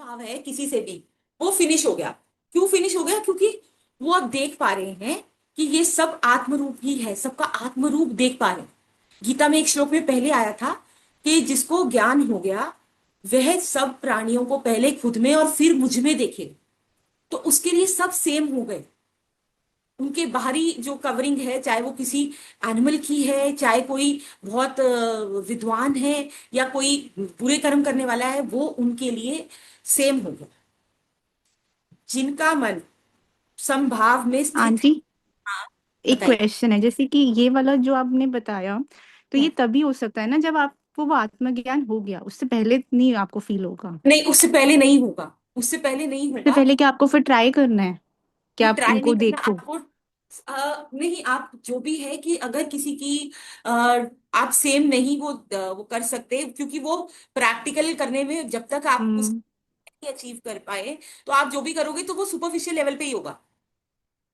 भाव है किसी से भी, वो फिनिश हो गया। क्यों फिनिश हो गया? क्योंकि वो अब देख पा रहे हैं कि ये सब आत्मरूप ही है, सबका आत्मरूप देख पा रहे हैं। गीता में एक श्लोक में पहले आया था कि जिसको ज्ञान हो गया वह सब प्राणियों को पहले खुद में और फिर मुझ में देखे। तो उसके लिए सब सेम हो गए। उनके बाहरी जो कवरिंग है, चाहे वो किसी एनिमल की है, चाहे कोई बहुत विद्वान है, या कोई बुरे कर्म करने वाला है, वो उनके लिए सेम हो गया। जिनका मन समभाव में स्थित है। आंटी, हाँ, एक बताइए। क्वेश्चन है। जैसे कि ये वाला जो आपने बताया, तो ये हम्म। तभी हो सकता है ना जब आपको वो आत्मज्ञान हो गया, उससे पहले नहीं आपको फील होगा? नहीं, उससे पहले नहीं होगा। उससे पहले नहीं उससे होगा। पहले क्या आपको फिर ट्राई करना है कि नहीं, आप ट्राई नहीं उनको करना देखो? आपको। नहीं, आप जो भी है कि अगर किसी की आप सेम नहीं वो कर सकते, क्योंकि वो प्रैक्टिकल करने में जब तक आप उस हम्म। अचीव कर पाए, तो आप जो भी करोगे तो वो सुपरफिशियल लेवल पे ही होगा।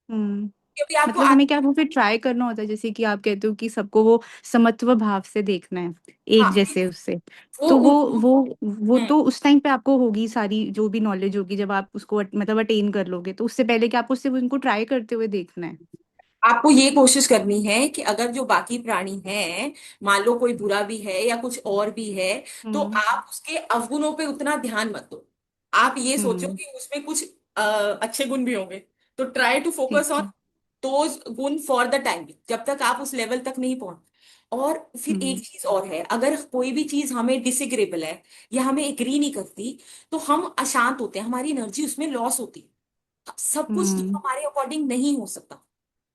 हम्म। क्योंकि आपको मतलब हमें क्या वो फिर ट्राई करना होता है, जैसे कि आप कहते हो कि सबको वो समत्व भाव से देखना है, हाँ, एक जैसे उससे। वो तो उनको। वो हम्म, तो उस टाइम पे आपको होगी सारी जो भी नॉलेज होगी, जब आप उसको मतलब अटेन कर लोगे। तो उससे पहले कि आपको सिर्फ उनको ट्राई करते हुए देखना है? आपको ये कोशिश करनी है कि अगर जो बाकी प्राणी हैं, मान लो कोई बुरा भी है या कुछ और भी है, तो हम्म। आप उसके अवगुणों पे उतना ध्यान मत दो। आप ये सोचो हम्म। कि उसमें कुछ अच्छे गुण भी होंगे। तो ट्राई टू फोकस ठीक ऑन है। दोज गुण फॉर द टाइम, जब तक आप उस लेवल तक नहीं पहुंच। और फिर हम्म। एक चीज और है, अगर कोई भी चीज हमें डिसएग्रेबल है या हमें एग्री नहीं करती, तो हम अशांत होते हैं, हमारी एनर्जी उसमें लॉस होती है। सब कुछ तो हम्म। हमारे अकॉर्डिंग नहीं हो सकता।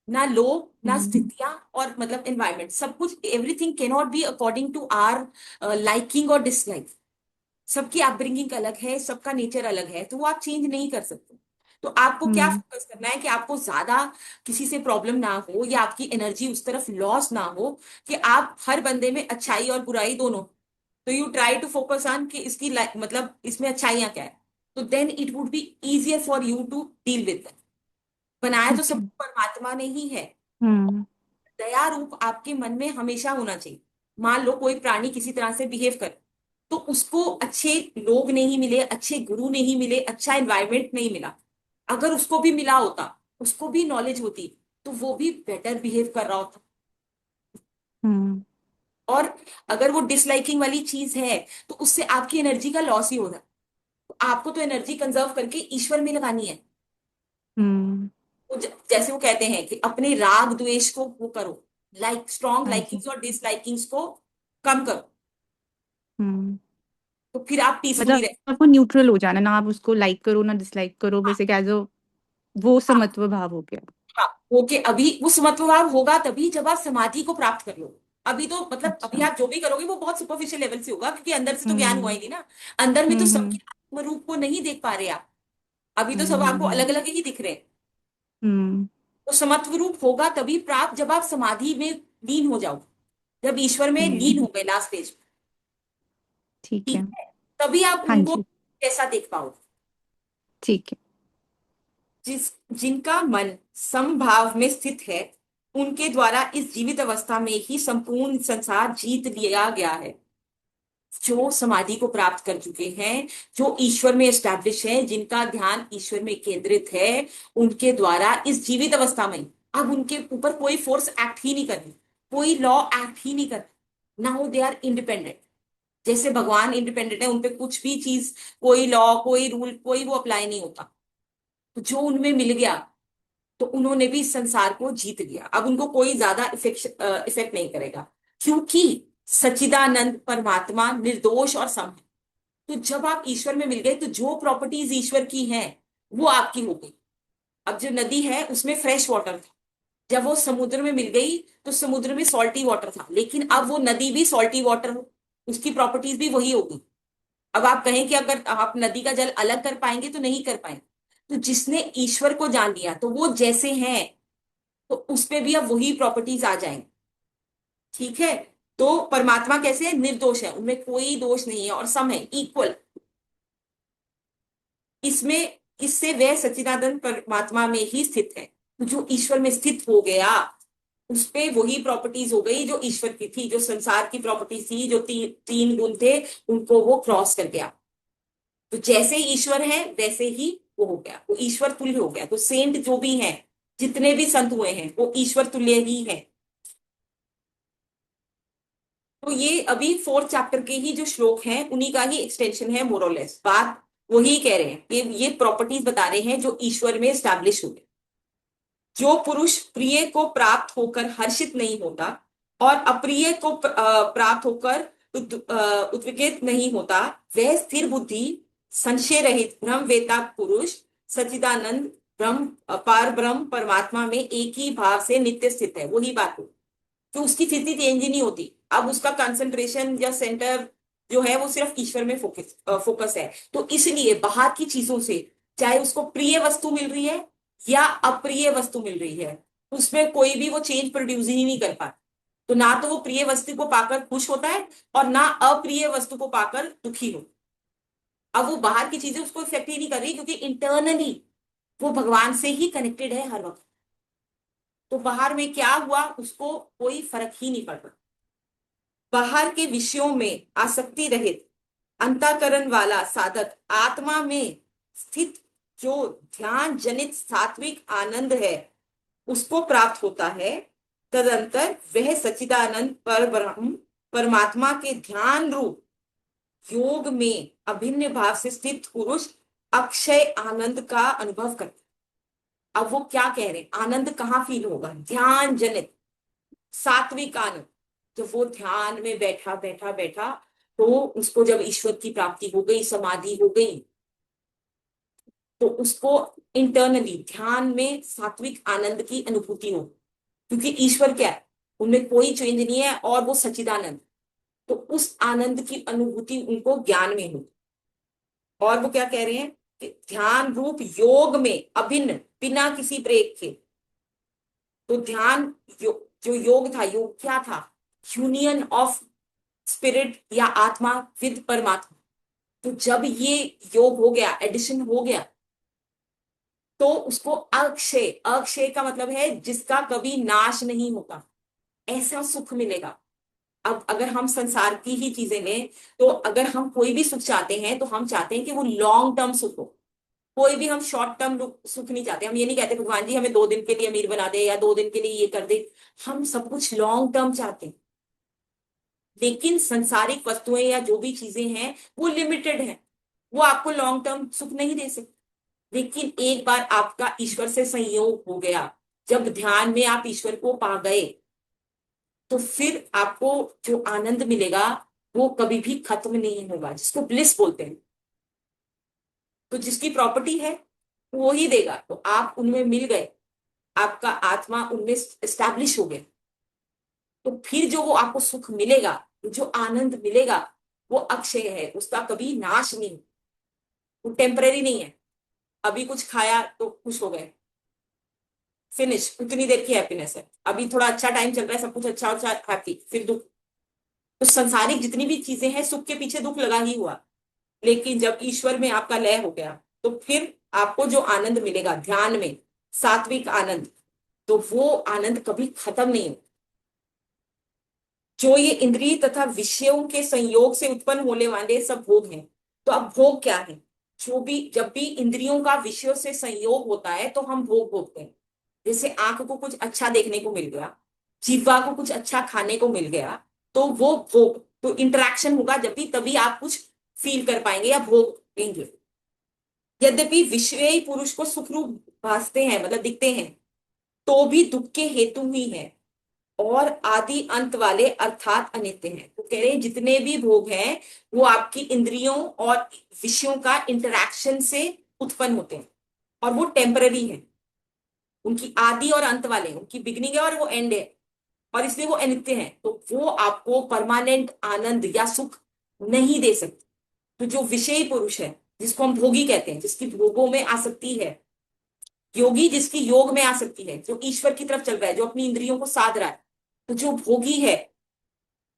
ना लोग, ना हम्म। स्थितियां, और मतलब एनवायरमेंट, सब कुछ, everything can not be according to our liking और डिसलाइक। सबकी अपब्रिंगिंग अलग है, सबका नेचर अलग है, तो वो आप चेंज नहीं कर सकते। तो आपको क्या हम्म। फोकस करना है कि आपको ज्यादा किसी से प्रॉब्लम ना हो, या आपकी एनर्जी उस तरफ लॉस ना हो, कि आप हर बंदे में अच्छाई और बुराई दोनों। तो you try to focus on कि इसकी मतलब इसमें अच्छाइयां क्या है। तो then it would be easier for you to deal with. बनाया तो ठीक सब है। परमात्मा ने ही है। हम्म। दया रूप आपके मन में हमेशा होना चाहिए। मान लो कोई प्राणी किसी तरह से बिहेव करे, तो उसको अच्छे लोग नहीं मिले, अच्छे गुरु नहीं मिले, अच्छा एनवायरनमेंट नहीं मिला। अगर उसको भी मिला होता, उसको भी नॉलेज होती, तो वो भी बेटर बिहेव कर रहा होता। हम्म। और अगर वो डिसलाइकिंग वाली चीज है, तो उससे आपकी एनर्जी का लॉस ही हो रहा है। तो आपको तो एनर्जी कंजर्व करके ईश्वर में लगानी है। हम्म। तो जैसे वो कहते हैं कि अपने राग द्वेष को वो करो, स्ट्रॉन्ग हाँ जी। लाइकिंग्स और डिसलाइकिंग्स को कम करो, हम्म। तो फिर आप पीसफुली मतलब रहे। आपको न्यूट्रल हो जाना, ना आप उसको लाइक करो ना डिसलाइक करो, हाँ, बस एक एज वो हाँ, समत्व भाव हो गया। हाँ। ओके, अभी वो समत्वभाव होगा तभी जब आप समाधि को प्राप्त कर लो। अभी तो मतलब अभी अच्छा। आप जो भी करोगे वो बहुत सुपरफिशियल लेवल से होगा, क्योंकि अंदर से तो ज्ञान हुआ हम्म। ही नहीं ना। अंदर में तो हम्म। सबके आत्म रूप को नहीं देख पा रहे आप। अभी तो सब आपको हम्म। अलग अलग ही दिख रहे हैं। हम्म। तो समत्व रूप होगा तभी प्राप्त जब आप समाधि में लीन हो जाओ, जब ईश्वर में लीन हम्म। हो गए लास्ट स्टेज। ठीक ठीक है। है, तभी आप हाँ उनको जी। कैसा देख पाओगे। ठीक है। जिनका मन समभाव में स्थित है, उनके द्वारा इस जीवित अवस्था में ही संपूर्ण संसार जीत लिया गया है। जो समाधि को प्राप्त कर चुके हैं, जो ईश्वर में एस्टैब्लिश है, जिनका ध्यान ईश्वर में केंद्रित है, उनके द्वारा इस जीवित अवस्था में अब उनके ऊपर कोई फोर्स एक्ट ही नहीं कर रही, कोई लॉ एक्ट ही नहीं कर रहा। Now they are independent. जैसे भगवान इंडिपेंडेंट है, उनपे कुछ भी चीज, कोई लॉ, कोई रूल, कोई वो अप्लाई नहीं होता। तो जो उनमें मिल गया, तो उन्होंने भी इस संसार को जीत लिया। अब उनको कोई ज्यादा इफेक्ट नहीं करेगा, क्योंकि सच्चिदानंद परमात्मा निर्दोष और सम है। तो जब आप ईश्वर में मिल गए, तो जो प्रॉपर्टीज ईश्वर की हैं वो आपकी हो गई। अब जो नदी है उसमें फ्रेश वाटर था, जब वो समुद्र में मिल गई तो समुद्र में सॉल्टी वाटर था, लेकिन अब वो नदी भी सॉल्टी वाटर, उसकी प्रॉपर्टीज भी वही होगी। अब आप कहें कि अगर आप नदी का जल अलग कर पाएंगे, तो नहीं कर पाएंगे। तो जिसने ईश्वर को जान लिया, तो वो जैसे हैं, तो उसपे भी अब वही प्रॉपर्टीज आ जाएंगे। ठीक है। तो परमात्मा कैसे है? निर्दोष है, उनमें कोई दोष नहीं है, और सम है, इक्वल। इसमें इससे वह सच्चिदानंद परमात्मा में ही स्थित है। तो जो ईश्वर में स्थित हो गया, उस पे वही प्रॉपर्टीज हो गई जो ईश्वर की थी, जो संसार की प्रॉपर्टीज थी, जो तीन गुण थे, उनको वो क्रॉस कर गया। तो जैसे ईश्वर है वैसे ही वो हो गया, वो ईश्वर तुल्य हो गया। तो सेंट जो भी हैं, जितने भी संत हुए हैं, वो ईश्वर तुल्य ही है। तो ये अभी फोर्थ चैप्टर के ही जो श्लोक हैं उन्हीं का ही एक्सटेंशन है, मोरलेस बात वही कह रहे हैं कि ये प्रॉपर्टीज बता रहे हैं जो ईश्वर में स्टैब्लिश हुए। जो पुरुष प्रिय को प्राप्त होकर हर्षित नहीं होता और अप्रिय को प्राप्त होकर उद्विग्न नहीं होता, वह स्थिर बुद्धि, संशय रहित ब्रह्म वेता पुरुष सच्चिदानंद ब्रह्म, पार ब्रह्म परमात्मा में एक ही भाव से नित्य स्थित है। वही बात हो कि उसकी स्थिति चेंज ही नहीं होती। अब उसका कंसंट्रेशन या सेंटर जो है वो सिर्फ ईश्वर में फोकस है। तो इसलिए बाहर की चीजों से, चाहे उसको प्रिय वस्तु मिल रही है या अप्रिय वस्तु मिल रही है, उसमें कोई भी वो चेंज प्रोड्यूस ही नहीं कर पाता। तो ना तो वो प्रिय वस्तु को पाकर खुश होता है और ना अप्रिय वस्तु को पाकर दुखी हो। अब वो बाहर की चीजें उसको इफेक्ट ही नहीं कर रही, क्योंकि इंटरनली वो भगवान से ही कनेक्टेड है हर वक्त। तो बाहर में क्या हुआ उसको कोई फर्क ही नहीं पड़ता। बाहर के विषयों में आसक्ति रहित अंतःकरण वाला साधक आत्मा में स्थित जो ध्यान जनित सात्विक आनंद है उसको प्राप्त होता है। तदंतर वह सच्चिदानंद पर ब्रह्म परमात्मा के ध्यान रूप योग में अभिन्न भाव से स्थित पुरुष अक्षय आनंद का अनुभव करता है। अब वो क्या कह रहे हैं, आनंद कहाँ फील होगा, ध्यान जनित सात्विक आनंद। जब वो ध्यान में बैठा बैठा बैठा, तो उसको जब ईश्वर की प्राप्ति हो गई, समाधि हो गई, तो उसको इंटरनली ध्यान में सात्विक आनंद की अनुभूति हो। क्योंकि ईश्वर क्या है, उनमें कोई चेंज नहीं है और वो सच्चिदानंद। तो उस आनंद की अनुभूति उनको ज्ञान में हो। और वो क्या कह रहे हैं कि ध्यान रूप योग में अभिन्न, बिना किसी ब्रेक के। तो ध्यान जो योग था, योग क्या था, यूनियन ऑफ स्पिरिट या आत्मा विद परमात्मा। तो जब ये योग हो गया, एडिशन हो गया, तो उसको अक्षय, अक्षय का मतलब है जिसका कभी नाश नहीं होता, ऐसा सुख मिलेगा। अब अगर हम संसार की ही चीजें लें, तो अगर हम कोई भी सुख चाहते हैं तो हम चाहते हैं कि वो लॉन्ग टर्म सुख हो। कोई भी हम शॉर्ट टर्म सुख नहीं चाहते। हम ये नहीं कहते भगवान जी हमें 2 दिन के लिए अमीर बना दे या 2 दिन के लिए ये कर दे। हम सब कुछ लॉन्ग टर्म चाहते हैं। लेकिन संसारिक वस्तुएं या जो भी चीजें हैं वो लिमिटेड है, वो आपको लॉन्ग टर्म सुख नहीं दे सकती। लेकिन एक बार आपका ईश्वर से संयोग हो गया, जब ध्यान में आप ईश्वर को पा गए, तो फिर आपको जो आनंद मिलेगा वो कभी भी खत्म नहीं होगा, जिसको ब्लिस बोलते हैं। तो जिसकी प्रॉपर्टी है वो ही देगा। तो आप उनमें मिल गए, आपका आत्मा उनमें एस्टैब्लिश हो गया, तो फिर जो वो आपको सुख मिलेगा, जो आनंद मिलेगा, वो अक्षय है, उसका कभी नाश नहीं। वो टेम्परेरी नहीं है। अभी कुछ खाया तो खुश हो गए, फिनिश, उतनी देर की हैप्पीनेस है। अभी थोड़ा अच्छा टाइम चल रहा है, सब कुछ अच्छा अच्छा हैप्पी, फिर दुख। तो संसारिक जितनी भी चीजें हैं, सुख के पीछे दुख लगा ही हुआ। लेकिन जब ईश्वर में आपका लय हो गया, तो फिर आपको जो आनंद मिलेगा ध्यान में, सात्विक आनंद, तो वो आनंद कभी खत्म नहीं हो। जो ये इंद्रिय तथा विषयों के संयोग से उत्पन्न होने वाले सब भोग हैं। तो अब भोग क्या है, जो भी जब भी इंद्रियों का विषयों से संयोग होता है तो हम भोग भोगते हैं। जैसे आंख को कुछ अच्छा देखने को मिल गया, जीवा को कुछ अच्छा खाने को मिल गया, तो वो भोग, तो इंटरेक्शन होगा जब भी, तभी आप कुछ फील कर पाएंगे या भोग लेंगे। यद्यपि विषयी पुरुष को सुख रूप भासते हैं, मतलब दिखते हैं, तो भी दुख के हेतु ही है और आदि अंत वाले अर्थात अनित्य हैं। तो कह रहे हैं जितने भी भोग हैं वो आपकी इंद्रियों और विषयों का इंटरैक्शन से उत्पन्न होते हैं, और वो टेम्पररी है। उनकी आदि और अंत वाले हैं, उनकी बिगनिंग है और वो एंड है, और इसलिए वो अनित्य है। तो वो आपको परमानेंट आनंद या सुख नहीं दे सकते। तो जो विषयी पुरुष है, जिसको हम भोगी कहते हैं, जिसकी भोगों में आसक्ति है, योगी जिसकी योग में आसक्ति है, जो ईश्वर की तरफ चल रहा है, जो अपनी इंद्रियों को साध रहा है, तो जो भोगी है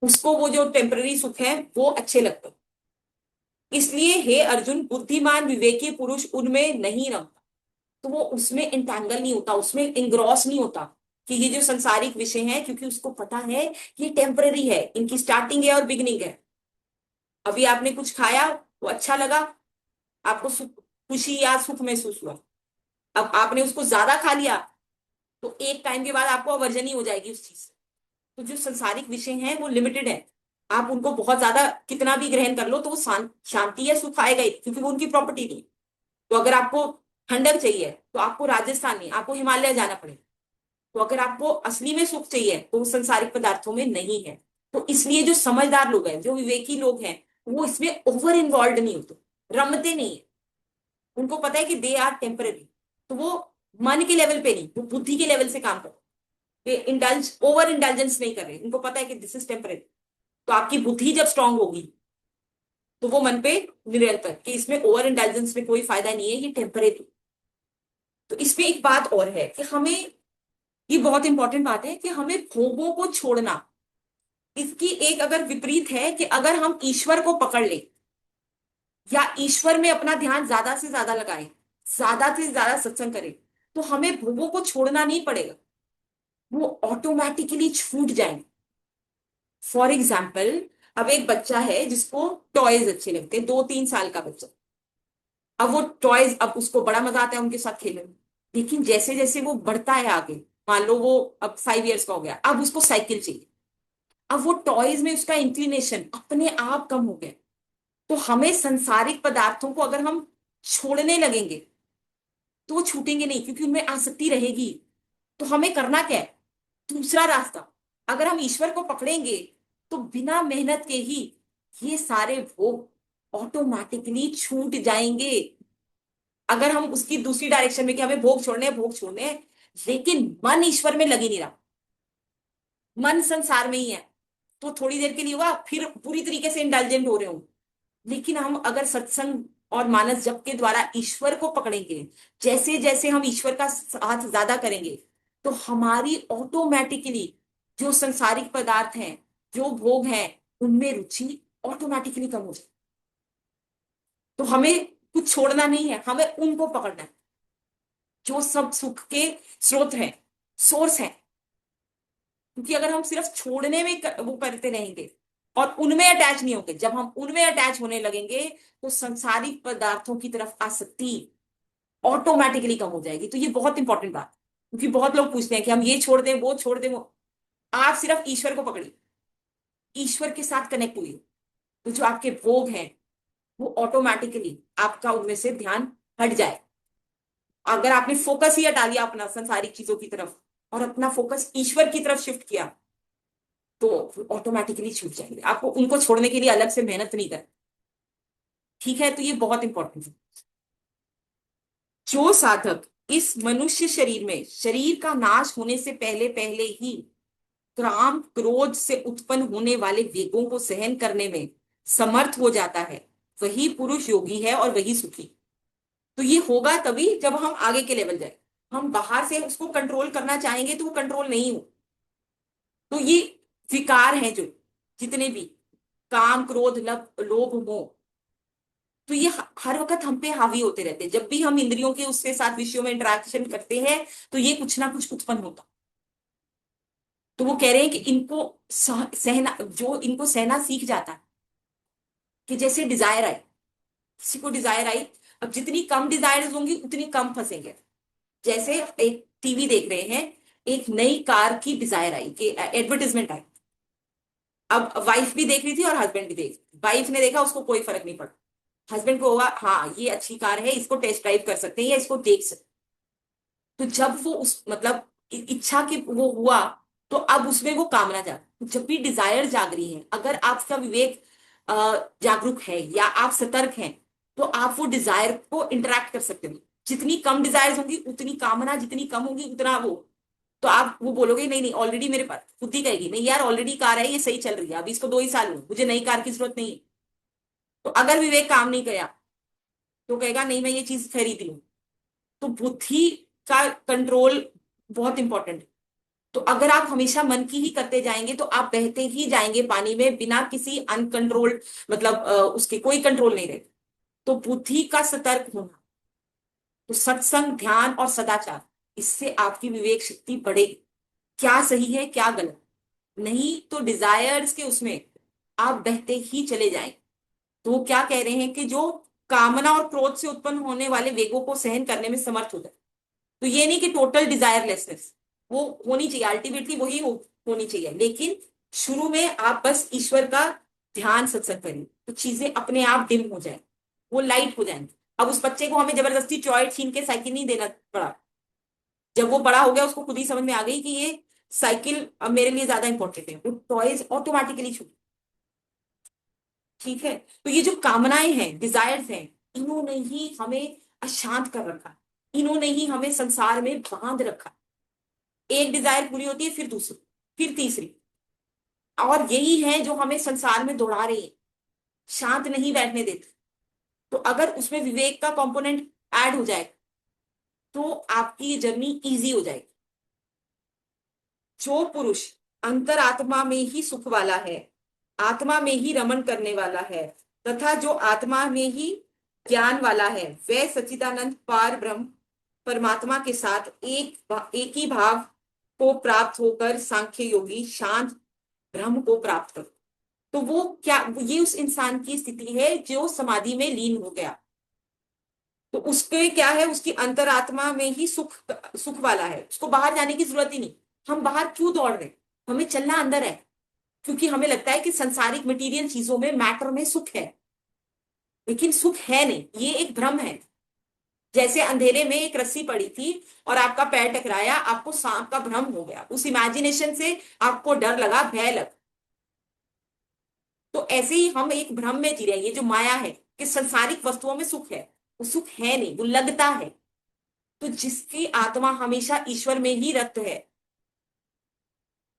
उसको वो जो टेम्पररी सुख है वो अच्छे लगते हैं। इसलिए हे अर्जुन, बुद्धिमान विवेकी पुरुष उनमें नहीं रमता। तो वो उसमें इंटैंगल नहीं होता, उसमें इंग्रॉस नहीं होता कि ये जो संसारिक विषय है, क्योंकि उसको पता है ये टेम्पररी है, इनकी स्टार्टिंग है और बिगनिंग है। अभी आपने कुछ खाया वो अच्छा लगा, आपको सुख, खुशी या सुख महसूस हुआ, अब आपने उसको ज्यादा खा लिया, तो एक टाइम के बाद आपको अवर्जन ही हो जाएगी उस चीज से। तो जो संसारिक विषय हैं वो लिमिटेड है, आप उनको बहुत ज्यादा कितना भी ग्रहण कर लो तो वो शांति या सुख आएगा ही, क्योंकि वो उनकी प्रॉपर्टी नहीं। तो अगर आपको ठंडक चाहिए तो आपको राजस्थान नहीं, आपको हिमालय जाना पड़ेगा। तो अगर आपको असली में सुख चाहिए तो वो संसारिक पदार्थों में नहीं है। तो इसलिए जो समझदार लोग हैं, जो विवेकी लोग हैं, वो इसमें ओवर इन्वॉल्व नहीं होते, रमते नहीं है। उनको पता है कि दे आर टेम्पररी। तो वो मन के लेवल पे नहीं, वो बुद्धि के लेवल से काम कर, वे इंडल्ज ओवर इंडल्जेंस नहीं कर रहे, उनको पता है कि दिस इज टेम्पररी। तो आपकी बुद्धि जब स्ट्रांग होगी तो वो मन पे निरंतर कि इसमें ओवर इंटेलिजेंस में कोई फायदा नहीं है, ये टेम्परेरी। तो इसमें एक बात और है कि हमें, ये बहुत इंपॉर्टेंट बात है कि हमें भोगों को छोड़ना, इसकी एक अगर विपरीत है कि अगर हम ईश्वर को पकड़ ले या ईश्वर में अपना ध्यान ज्यादा से ज्यादा लगाए, ज्यादा से ज्यादा सत्संग करें, तो हमें भोगों को छोड़ना नहीं पड़ेगा, वो ऑटोमेटिकली छूट जाएंगे। फॉर एग्जाम्पल, अब एक बच्चा है जिसको टॉयज अच्छे लगते हैं, 2-3 साल का बच्चा। अब वो टॉयज, अब उसको बड़ा मजा आता है उनके साथ खेलने में। लेकिन जैसे जैसे वो बढ़ता है आगे, मान लो वो अब 5 इयर्स का हो गया, अब उसको साइकिल चाहिए। अब वो टॉयज में उसका इंक्लिनेशन अपने आप कम हो गया। तो हमें सांसारिक पदार्थों को अगर हम छोड़ने लगेंगे तो वो छूटेंगे नहीं, क्योंकि उनमें आसक्ति रहेगी। तो हमें करना क्या है, दूसरा रास्ता, अगर हम ईश्वर को पकड़ेंगे तो बिना मेहनत के ही ये सारे भोग ऑटोमेटिकली छूट जाएंगे। अगर हम उसकी दूसरी डायरेक्शन में कि हमें भोग छोड़ने हैं, भोग छोड़ने हैं, लेकिन मन ईश्वर में लगी नहीं रहा, मन संसार में ही है, तो थोड़ी देर के लिए हुआ, फिर पूरी तरीके से इंडल्जेंट हो रहे हो। लेकिन हम अगर सत्संग और मानस जप के द्वारा ईश्वर को पकड़ेंगे, जैसे जैसे हम ईश्वर का साथ ज्यादा करेंगे, तो हमारी ऑटोमेटिकली जो संसारिक पदार्थ हैं, जो भोग हैं, उनमें रुचि ऑटोमेटिकली कम हो जाए। तो हमें कुछ छोड़ना नहीं है, हमें उनको पकड़ना है जो सब सुख के स्रोत हैं, सोर्स हैं। क्योंकि अगर हम सिर्फ छोड़ने में वो करते रहेंगे और उनमें अटैच नहीं होंगे, जब हम उनमें अटैच होने लगेंगे तो संसारिक पदार्थों की तरफ आसक्ति ऑटोमेटिकली कम हो जाएगी। तो ये बहुत इंपॉर्टेंट बात, क्योंकि बहुत लोग पूछते हैं कि हम ये छोड़ दें, वो छोड़ दें, वो, आप सिर्फ ईश्वर को पकड़िए, ईश्वर के साथ कनेक्ट हुई, तो जो आपके भोग हैं वो ऑटोमेटिकली आपका उनमें से ध्यान हट जाए। अगर आपने फोकस ही हटा लिया अपना संसारिक चीजों की तरफ और अपना फोकस ईश्वर की तरफ शिफ्ट किया, तो ऑटोमेटिकली छूट जाएंगे, आपको उनको छोड़ने के लिए अलग से मेहनत नहीं करनी। ठीक है, तो ये बहुत इंपॉर्टेंट है। जो साधक इस मनुष्य शरीर में शरीर का नाश होने से पहले पहले ही काम क्रोध से उत्पन्न होने वाले वेगों को सहन करने में समर्थ हो जाता है, वही पुरुष योगी है और वही सुखी। तो ये होगा तभी जब हम आगे के लेवल जाए। हम बाहर से उसको कंट्रोल करना चाहेंगे तो वो कंट्रोल नहीं हो। तो ये विकार हैं जो जितने भी, काम क्रोध लोभ मोह, तो ये हर वक्त हम पे हावी होते रहते हैं। जब भी हम इंद्रियों के उसके साथ विषयों में इंटरेक्शन करते हैं तो ये कुछ ना कुछ उत्पन्न होता। तो वो कह रहे हैं कि इनको सहना, जो इनको सहना सीख जाता है, कि जैसे डिजायर आई, किसी को डिजायर आई, अब जितनी कम डिजायर्स होंगी उतनी कम फंसेंगे। जैसे एक टीवी देख रहे हैं, एक नई कार की डिजायर आई, कि एडवर्टीजमेंट आई। अब वाइफ भी देख रही थी और हस्बैंड भी देख रही थी। वाइफ ने देखा, उसको कोई फर्क नहीं पड़ा। हस्बैंड को होगा, हाँ ये अच्छी कार है, इसको टेस्ट ड्राइव कर सकते हैं या इसको देख सकते हैं। तो जब वो उस मतलब इच्छा के वो हुआ, तो अब उसमें वो कामना जाग, जब भी डिजायर जाग रही है, अगर आपका विवेक जागरूक है या आप सतर्क हैं, तो आप वो डिजायर को इंटरैक्ट कर सकते हो। जितनी कम डिजायर्स होंगी उतनी कामना, जितनी कम होगी उतना वो, तो आप वो बोलोगे नहीं नहीं, ऑलरेडी मेरे पास, बुद्धि कहेगी नहीं यार ऑलरेडी कार है, ये सही चल रही है, अभी इसको 2 ही साल हुए, मुझे नई कार की जरूरत नहीं है। तो अगर विवेक काम नहीं किया तो कहेगा नहीं मैं ये चीज खरीद लूं। तो बुद्धि का कंट्रोल बहुत इंपॉर्टेंट है। तो अगर आप हमेशा मन की ही करते जाएंगे तो आप बहते ही जाएंगे पानी में, बिना किसी अनकंट्रोल्ड, मतलब उसके कोई कंट्रोल नहीं रहेगा। तो बुद्धि का सतर्क होना, तो सत्संग ध्यान और सदाचार, इससे आपकी विवेक शक्ति बढ़ेगी, क्या सही है क्या गलत। नहीं तो डिजायर्स के उसमें आप बहते ही चले जाएं। तो वो क्या कह रहे हैं कि जो कामना और क्रोध से उत्पन्न होने वाले वेगों को सहन करने में समर्थ हो जाए। तो ये नहीं कि टोटल डिजायरलेसनेस, वो होनी चाहिए, अल्टीमेटली वही होनी चाहिए, लेकिन शुरू में आप बस ईश्वर का ध्यान सत्संग करिए तो चीजें अपने आप डिम हो जाए, वो लाइट हो जाएंगी। अब उस बच्चे को हमें जबरदस्ती टॉय छीन के साइकिल नहीं देना पड़ा। जब वो बड़ा हो गया उसको खुद ही समझ में आ गई कि ये साइकिल अब मेरे लिए ज्यादा इंपॉर्टेंट है, वो टॉयज ऑटोमेटिकली छूट। ठीक है। तो ये जो कामनाएं हैं, डिजायर्स हैं, इन्होंने ही हमें अशांत कर रखा, इन्होंने ही हमें संसार में बांध रखा। एक डिजायर पूरी होती है, फिर दूसरी, फिर तीसरी, और यही है जो हमें संसार में दौड़ा रही है, शांत नहीं बैठने देते। तो अगर उसमें विवेक का कंपोनेंट ऐड हो जाए तो आपकी ये जर्नी इजी हो जाएगी। जो पुरुष अंतरात्मा में ही सुख वाला है, आत्मा में ही रमन करने वाला है, तथा जो आत्मा में ही ज्ञान वाला है, वह सच्चिदानंद पार ब्रह्म परमात्मा के साथ एक ही भाव को प्राप्त होकर सांख्य योगी शांत ब्रह्म को प्राप्त कर। तो वो क्या, ये उस इंसान की स्थिति है जो समाधि में लीन हो गया। तो उसके क्या है, उसकी अंतरात्मा में ही सुख सुख वाला है, उसको बाहर जाने की जरूरत ही नहीं। हम बाहर क्यों दौड़ रहे हैं, हमें चलना अंदर है, क्योंकि हमें लगता है कि संसारिक मटेरियल चीजों में, मैटर में सुख है, लेकिन सुख है नहीं, ये एक भ्रम है। जैसे अंधेरे में एक रस्सी पड़ी थी और आपका पैर टकराया, आपको सांप का भ्रम हो गया, उस इमेजिनेशन से आपको डर लगा, भय लगा। तो ऐसे ही हम एक भ्रम में जी रहे हैं, ये जो माया है कि संसारिक वस्तुओं में सुख है, वो सुख है नहीं, वो लगता है। तो जिसकी आत्मा हमेशा ईश्वर में ही रत है,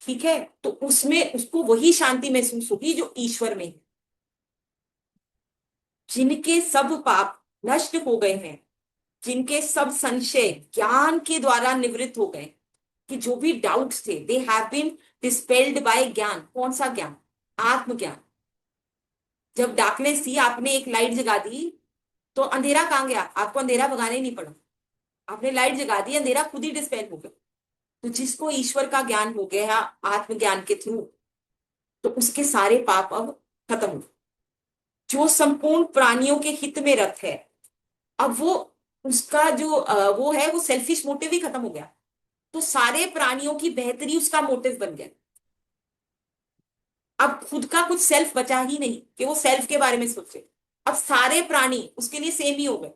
ठीक है, तो उसमें उसको वही शांति महसूस होगी जो ईश्वर में है। जिनके सब पाप नष्ट हो गए हैं, जिनके सब संशय ज्ञान के द्वारा निवृत्त हो गए, कि जो भी डाउट्स थे दे हैव बीन डिस्पेल्ड बाय ज्ञान। कौन सा ज्ञान? आत्मज्ञान। जब डार्कनेस थी, आपने एक लाइट जगा दी तो अंधेरा कहाँ गया? आपको अंधेरा भगाना ही नहीं पड़ा, आपने लाइट जगा दी, अंधेरा खुद ही डिस्पेल हो गया। तो जिसको ईश्वर का ज्ञान हो गया आत्मज्ञान के थ्रू, तो उसके सारे पाप अब खत्म हो। जो संपूर्ण प्राणियों के हित में रत है, अब वो, उसका जो वो है, वो सेल्फिश मोटिव ही खत्म हो गया। तो सारे प्राणियों की बेहतरी उसका मोटिव बन गया। अब खुद का कुछ सेल्फ बचा ही नहीं कि वो सेल्फ के बारे में सोचे। अब सारे प्राणी उसके लिए सेम ही हो गए,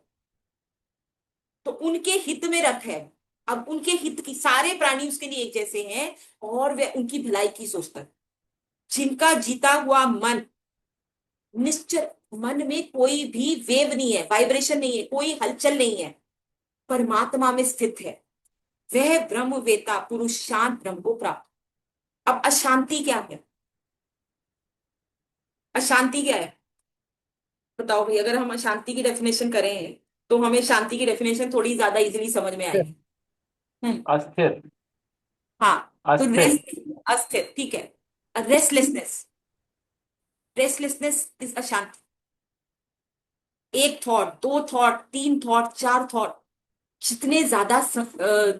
तो उनके हित में रख है। अब उनके हित की, सारे प्राणी उसके लिए एक जैसे हैं और वे उनकी भलाई की सोचता है। जिनका जीता हुआ मन निश्चल, मन में कोई भी वेव नहीं है, वाइब्रेशन नहीं है, कोई हलचल नहीं है, परमात्मा में स्थित है, वह ब्रह्म वेता पुरुष शांत ब्रह्म को प्राप्त। अब अशांति क्या है? अशांति क्या है? बताओ भाई, अगर हम अशांति की डेफिनेशन करें तो हमें शांति की डेफिनेशन थोड़ी ज्यादा इजीली समझ में आएगी। हम्म। अस्थिर। हाँ। तो अस्थिर। रेस्ट, अस्थिर, ठीक है। रेस्टलेसनेस, रेस्टलेसनेस इज अशांति। एक थॉट, दो थॉट, तीन थॉट, चार थॉट, जितने ज्यादा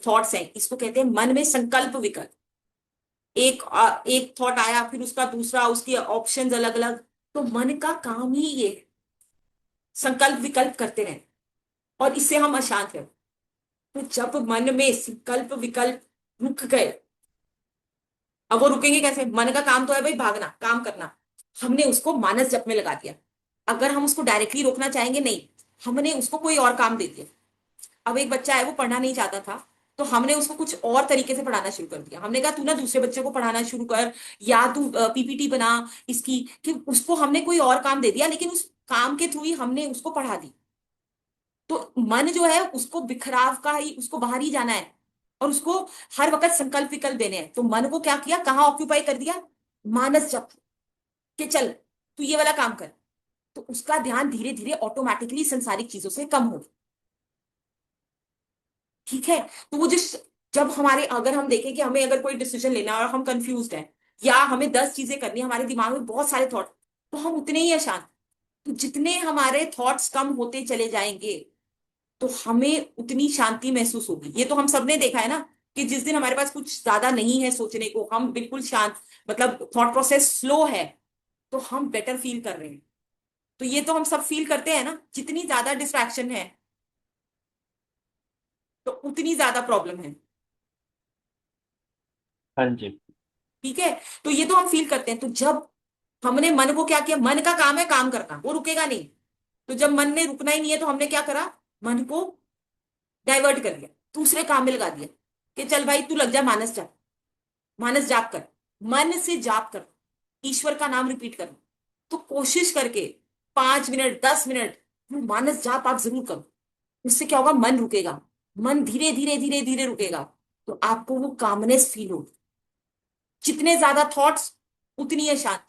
थॉट्स हैं, इसको कहते हैं मन में संकल्प विकल्प। एक थॉट आया, फिर उसका दूसरा, उसकी ऑप्शंस अलग अलग। तो मन का काम ही ये है, संकल्प विकल्प करते रहे, और इससे हम अशांत हैं। तो जब मन में संकल्प विकल्प रुक गए, अब वो रुकेंगे कैसे? मन का काम तो है भाई भागना, काम करना, हमने उसको मानस जप में लगा दिया। अगर हम उसको डायरेक्टली रोकना चाहेंगे, नहीं, हमने उसको कोई और काम दे दिया। अब एक बच्चा है, वो पढ़ना नहीं चाहता था, तो हमने उसको कुछ और तरीके से पढ़ाना शुरू कर दिया। हमने कहा तू ना दूसरे बच्चे को पढ़ाना शुरू कर, या तू पीपीटी बना इसकी, कि उसको हमने कोई और काम दे दिया, लेकिन उस काम के थ्रू ही हमने उसको पढ़ा दी। तो मन जो है उसको बिखराव का ही, उसको बाहर ही जाना है, और उसको हर वक्त संकल्प विकल्प देने हैं। तो मन को क्या किया, कहाँ ऑक्यूपाई कर दिया? मानस जप, कि चल तू ये वाला काम कर। तो उसका ध्यान धीरे धीरे ऑटोमेटिकली संसारिक चीजों से कम हो। ठीक है। तो वो जिस, जब हमारे, अगर हम देखें कि हमें अगर कोई डिसीजन लेना है और हम कंफ्यूज हैं, या हमें 10 चीजें करनी है, हमारे दिमाग में बहुत सारे थॉट, तो हम उतने ही अशांत। तो जितने हमारे थॉट्स कम होते चले जाएंगे, तो हमें उतनी शांति महसूस होगी। ये तो हम सबने देखा है ना, कि जिस दिन हमारे पास कुछ ज्यादा नहीं है सोचने को, हम बिल्कुल शांत, मतलब थॉट प्रोसेस स्लो है, तो हम बेटर फील कर रहे हैं। तो ये तो हम सब फील करते हैं ना, जितनी ज्यादा डिस्ट्रैक्शन है तो उतनी ज्यादा प्रॉब्लम है। हाँ जी। ठीक है, तो ये तो हम फील करते हैं। तो जब हमने मन को क्या किया, मन का काम है काम करना, वो रुकेगा नहीं। तो जब मन ने रुकना ही नहीं है तो हमने क्या करा, मन को डाइवर्ट कर दिया, दूसरे काम में लगा दिया कि चल भाई तू लग जा मानस जाप, मानस जाप कर, मन से जाप कर, ईश्वर का नाम रिपीट कर। तो कोशिश करके 5 मिनट 10 मिनट वो मानस जाप आप जरूर करो। उससे क्या होगा, मन रुकेगा, मन धीरे धीरे धीरे धीरे रुकेगा, तो आपको वो कामनेस फील होगी। जितने ज्यादा थॉट्स उतनी है शांत,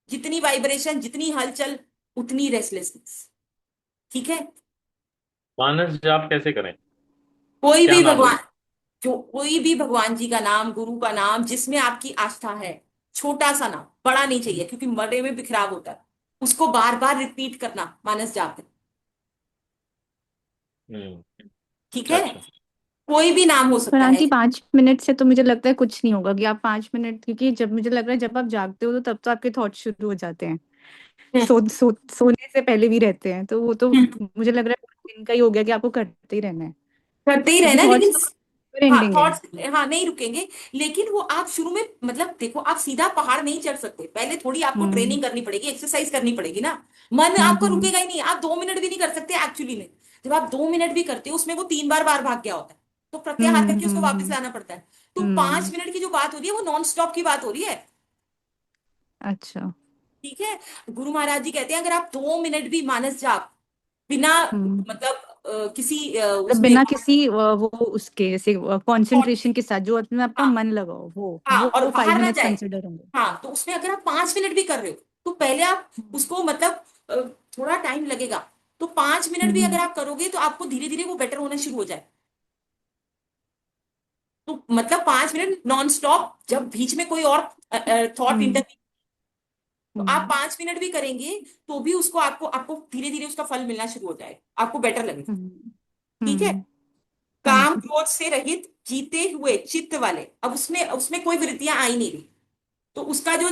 जितनी वाइब्रेशन जितनी हलचल उतनी रेस्टलेसनेस। ठीक है। मानस जाप कैसे करें? कोई क्या भी नाम भगवान, लूँ? जो कोई भी भगवान जी का नाम, गुरु का नाम, जिसमें आपकी आस्था है, छोटा सा नाम, बड़ा नहीं चाहिए क्योंकि मरे में बिखराव होता है, उसको बार बार रिपीट करना मानस जाप है। हम्म। ठीक है, अच्छा। कोई भी नाम हो पर सकता है। आंटी 5 मिनट से तो मुझे लगता है कुछ नहीं होगा कि आप 5 मिनट, क्योंकि जब मुझे लग रहा है जब आप जागते हो तो तब तो आपके थॉट शुरू हो जाते हैं। हम्म, सोने से पहले भी रहते हैं, तो वो तो हम्म, मुझे लग रहा है पूरे दिन का ही हो गया कि आपको करते ही रहना है, करते ही क्योंकि रहना है, थॉट्स लेकिन तो नेवर हाँ एंडिंग है। थॉट्स, हाँ नहीं रुकेंगे। लेकिन वो आप शुरू में, मतलब देखो आप सीधा पहाड़ नहीं चढ़ सकते, पहले थोड़ी आपको हम्म ट्रेनिंग करनी पड़ेगी, एक्सरसाइज करनी पड़ेगी ना। मन आपको हम्म रुकेगा ही नहीं, आप 2 मिनट भी नहीं कर सकते एक्चुअली में। जब आप 2 मिनट भी करते हो उसमें वो 3 बार बार भाग गया होता है, तो प्रत्याहार करके उसको वापस हम्म लाना पड़ता है। तो पांच हम्म, मिनट की जो बात हो रही है वो नॉन स्टॉप की बात हो रही है। अच्छा। ठीक है, गुरु महाराज जी कहते हैं अगर आप 2 मिनट भी मानस जाप बिना, हम्म, मतलब किसी मतलब उसमें बिना किसी वो उसके जैसे thought कंसंट्रेशन के, के साथ जो अपने आपका हाँ मन लगाओ, वो हाँ, वो और वो फाइव बाहर ना मिनट्स जाए। कंसिडर होंगे। हाँ, तो उसमें अगर आप 5 मिनट भी कर रहे हो तो पहले आप हम्म उसको, मतलब अ, थोड़ा टाइम लगेगा। तो 5 मिनट भी अगर हम्म आप करोगे तो आपको धीरे धीरे वो बेटर होना शुरू हो जाए। तो मतलब 5 मिनट नॉन स्टॉप, जब बीच में कोई और थॉट हम्म इंटर, तो आप हम्म 5 मिनट भी करेंगे तो भी उसको आपको आपको धीरे धीरे उसका फल मिलना शुरू हो जाएगा, आपको बेटर लगेगा। हम्म ठीक है। हाँ काम जी। क्रोध से रहित जीते हुए चित्त वाले, अब उसमें उसमें कोई वृत्तियां आ ही नहीं रही, तो उसका जो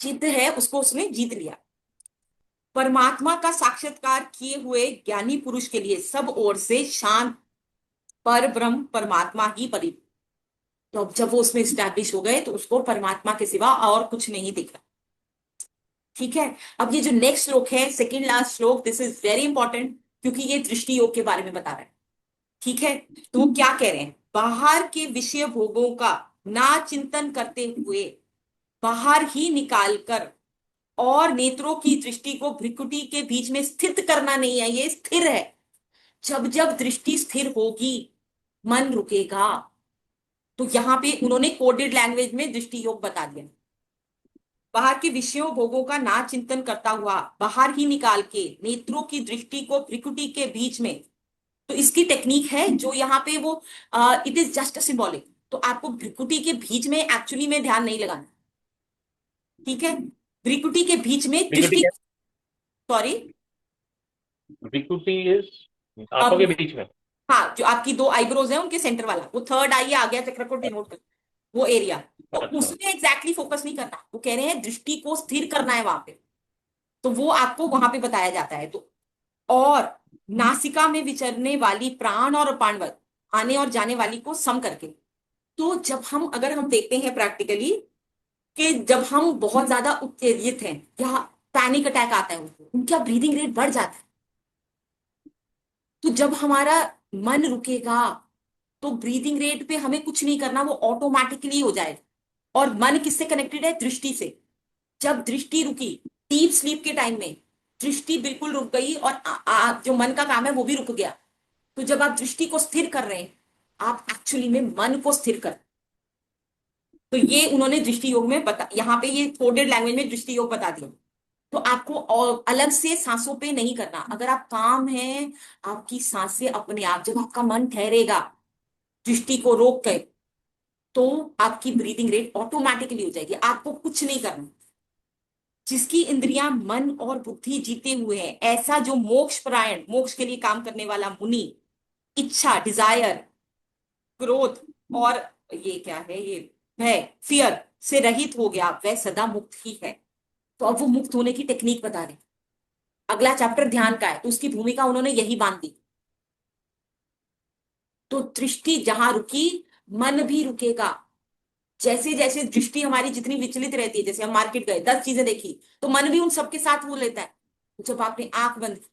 चित्त है उसको उसने जीत लिया। परमात्मा का साक्षात्कार किए हुए ज्ञानी पुरुष के लिए सब ओर से शांत पर ब्रह्म परमात्मा ही परि। तो अब जब वो उसमें स्टैब्लिश हो गए तो उसको परमात्मा के सिवा और कुछ नहीं दिख रहा। ठीक है। अब ये जो नेक्स्ट श्लोक है, सेकंड लास्ट श्लोक, दिस इज वेरी इंपॉर्टेंट, क्योंकि ये दृष्टि योग के बारे में बता रहा है। ठीक है। तो वो क्या कह रहे हैं, बाहर के विषय भोगों का ना चिंतन करते हुए बाहर ही निकाल कर, और नेत्रों की दृष्टि को भ्रिकुटी के बीच में स्थित करना नहीं है, ये स्थिर है। जब जब दृष्टि स्थिर होगी मन रुकेगा। तो यहां पे उन्होंने कोडेड लैंग्वेज में दृष्टि योग बता दिया। बाहर के विषयों भोगों का ना चिंतन करता हुआ बाहर ही निकाल के नेत्रों की दृष्टि को भ्रिकुटी के बीच में। तो इसकी टेक्निक है जो यहाँ पे वो, इट इज जस्ट सिंबॉलिक, तो आपको भ्रिकुटी के बीच में एक्चुअली में ध्यान नहीं लगाना। ठीक है, भ्रिकुटी के बीच में विकृति दृष्टि, क्या? सॉरी, विकृति इज आंखों के बीच में? हाँ जो आपकी दो आईब्रोज है उनके सेंटर वाला, वो थर्ड आई आ गया चक्र को डिनोट कर, वो एरिया। तो अच्छा। उसमें एग्जैक्टली फोकस नहीं करना, वो कह रहे हैं दृष्टि को स्थिर करना है वहां पे। तो वो आपको वहां पे बताया जाता है। तो और नासिका में विचरने वाली प्राण और अपानवत, आने और जाने वाली को सम करके। तो जब हम, अगर हम देखते हैं प्रैक्टिकली कि जब हम बहुत ज्यादा उत्तेजित हैं या पैनिक अटैक आता है उनको, उनका ब्रीदिंग रेट बढ़ जाता है। तो जब हमारा मन रुकेगा तो ब्रीदिंग रेट पे हमें कुछ नहीं करना, वो ऑटोमेटिकली हो जाएगा। और मन किससे कनेक्टेड है, दृष्टि से। जब दृष्टि रुकी डीप स्लीप के टाइम में, दृष्टि बिल्कुल रुक गई और जो मन का काम है वो भी रुक गया। तो जब आप दृष्टि को स्थिर कर रहे हैं, आप एक्चुअली में मन को स्थिर कर। तो ये उन्होंने दृष्टि योग में बता, यहाँ पे ये कोडेड लैंग्वेज में दृष्टि योग बता दिया। तो आपको और अलग से सांसों पे नहीं करना, अगर आप काम है, आपकी सांसें अपने आप, जब आपका मन ठहरेगा दृष्टि को रोक कर, तो आपकी ब्रीदिंग रेट ऑटोमेटिकली हो जाएगी, आपको कुछ नहीं करना। जिसकी इंद्रियां मन और बुद्धि जीते हुए हैं, ऐसा जो मोक्ष परायण, मोक्ष के लिए काम करने वाला मुनि, इच्छा डिजायर, क्रोध और ये क्या है, ये भय फियर से रहित हो गया, वह सदा मुक्त ही है। तो अब वो मुक्त होने की टेक्निक बता रहे हैं। अगला चैप्टर ध्यान का है, तो उसकी भूमिका उन्होंने यही बांध दी। तो दृष्टि जहां रुकी, मन भी रुकेगा। जैसे जैसे दृष्टि हमारी जितनी विचलित रहती है, जैसे हम मार्केट गए 10 चीजें देखी, तो मन भी उन सबके साथ वो लेता है। जब आपने आंख बंद की,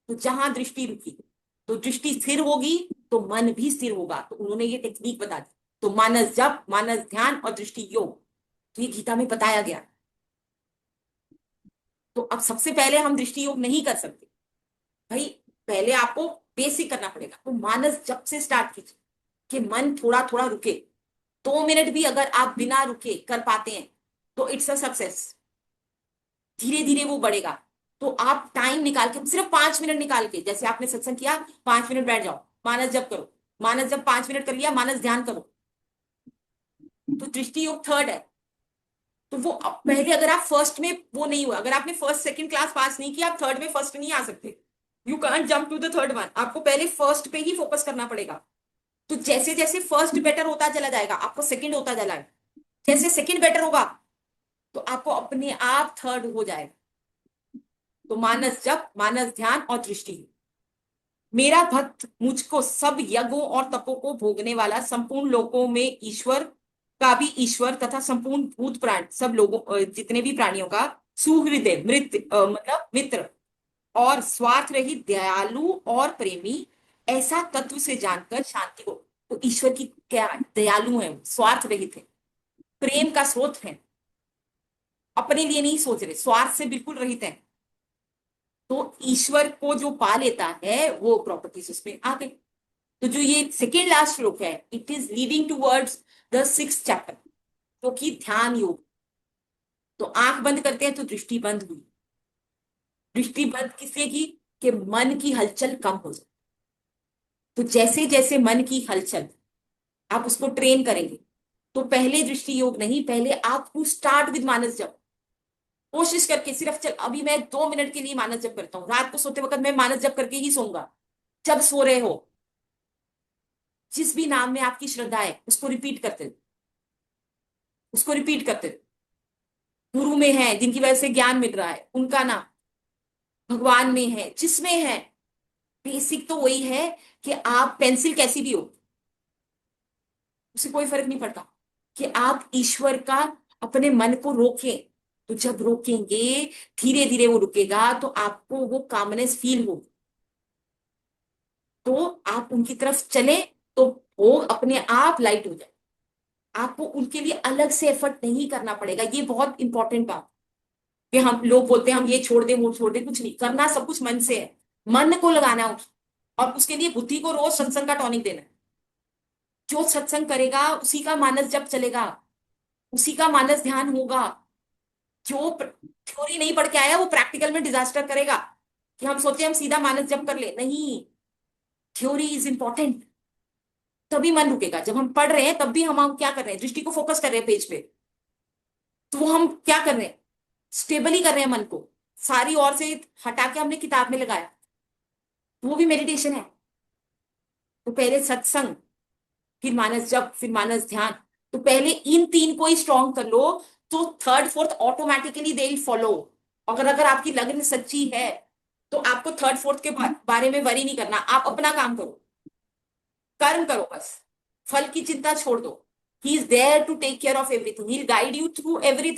तो जहां दृष्टि रुकी, तो दृष्टि स्थिर होगी, तो मन भी स्थिर होगा। तो उन्होंने ये टेक्निक बता दी। तो मानस जप, मानस ध्यान और दृष्टि योग, तो ये गीता में बताया गया। तो अब सबसे पहले हम दृष्टि योग नहीं कर सकते भाई, पहले आपको बेसिक करना पड़ेगा। तो मानस जप से स्टार्ट कीजिए कि मन थोड़ा थोड़ा रुके। 2 मिनट भी अगर आप बिना रुके कर पाते हैं, तो इट्स अ सक्सेस। धीरे धीरे वो बढ़ेगा। तो आप टाइम निकाल के, सिर्फ 5 मिनट निकाल के, जैसे आपने सत्संग किया, 5 मिनट बैठ जाओ, मानस जप करो। मानस जप 5 मिनट कर लिया, मानस ध्यान करो। तो दृष्टि योग थर्ड है। तो वो पहले, अगर आप फर्स्ट में वो नहीं हुआ, अगर आपने फर्स्ट सेकंड क्लास पास नहीं किया, आप थर्ड में फर्स्ट नहीं आ सकते। You can't jump to the third one. आपको पहले फर्स्ट पे ही फोकस करना पड़ेगा। तो जैसे जैसे फर्स्ट बेटर होता चला जाएगा, आपको सेकंड होता चला जाएगा। जैसे सेकंड बेटर होगा, तो आपको अपने आप थर्ड हो जाएगा। तो मानस जप, मानस ध्यान और दृष्टि। मेरा भक्त मुझको सब यज्ञों और तपों को भोगने वाला, संपूर्ण लोकों में ईश्वर का भी ईश्वर तथा संपूर्ण भूत प्राण, सब लोगों जितने भी प्राणियों का सुहृदय मतलब मित्र और स्वार्थ रहित दयालु और प्रेमी, ऐसा तत्व से जानकर शांति को। तो ईश्वर की क्या, दयालु है, स्वार्थ रहित है, प्रेम का स्रोत है, अपने लिए नहीं सोच रहे, स्वार्थ से बिल्कुल रहित है। तो ईश्वर को जो पा लेता है, वो प्रॉपर्टीज उसमें आ गई। तो जो ये सेकेंड लास्ट श्लोक है, it is leading towards the 6th chapter, जो कि ध्यान योग। तो आंख बंद करते हैं तो दृष्टि बंद हुई। दृष्टि बंद किससे की, कि मन की हलचल कम हो जाए। तो जैसे जैसे मन की हलचल आप उसको ट्रेन करेंगे, तो पहले दृष्टि योग नहीं, पहले आप स्टार्ट विद मानस जप। कोशिश करके सिर्फ, चल अभी मैं 2 मिनट के लिए मानस जप करता हूँ, रात को सोते वक्त मैं मानस जप करके ही सोऊंगा। जब सो रहे हो, जिस भी नाम में आपकी श्रद्धा है, उसको रिपीट करते रहो, उसको रिपीट करते रहो। गुरु में है, जिनकी वजह से ज्ञान मिल रहा है, उनका नाम, भगवान में है, जिसमें है। बेसिक तो वही है कि आप पेंसिल कैसी भी हो, उसे कोई फर्क नहीं पड़ता, कि आप ईश्वर का अपने मन को रोकें। तो जब रोकेंगे, धीरे धीरे वो रुकेगा, तो आपको वो कामनेस फील हो, तो आप उनकी तरफ चले, तो वो अपने आप लाइट हो जाए। आपको उनके लिए अलग से एफर्ट नहीं करना पड़ेगा। ये बहुत इंपॉर्टेंट बात, कि हम लोग बोलते हैं हम ये छोड़ दे वो छोड़ दे, कुछ नहीं करना, सब कुछ मन से है। मन को लगाना है और उसके लिए बुद्धि को रोज सत्संग का टॉनिक देना है। जो सत्संग करेगा उसी का मानस जप चलेगा, उसी का मानस ध्यान होगा। जो थ्योरी नहीं पढ़ के आया, वो प्रैक्टिकल में डिजास्टर करेगा। कि हम सोचे हम सीधा मानस जप कर ले, नहीं, थ्योरी इज इंपॉर्टेंट। तभी मन रुकेगा। जब हम पढ़ रहे हैं, तब भी हम क्या कर रहे हैं, दृष्टि को फोकस कर रहे हैं पेज पे। तो वो हम क्या कर रहे हैं, स्टेबल ही कर रहे हैं मन को। सारी ओर से हटा के हमने किताब में लगाया, वो भी मेडिटेशन है। तो पहले सत्संग, फिर मानस जप, फिर मानस ध्यान। तो पहले इन 3 को ही स्ट्रॉन्ग कर लो, तो third fourth automatically they will follow. अगर अगर आपकी लगन सच्ची है, तो आपको थर्ड फोर्थ के बारे में वरी नहीं करना। आप अपना काम करो, कर्म करो बस, फल की चिंता छोड़ दो। He is there to take care of everything, he will guide you through everything.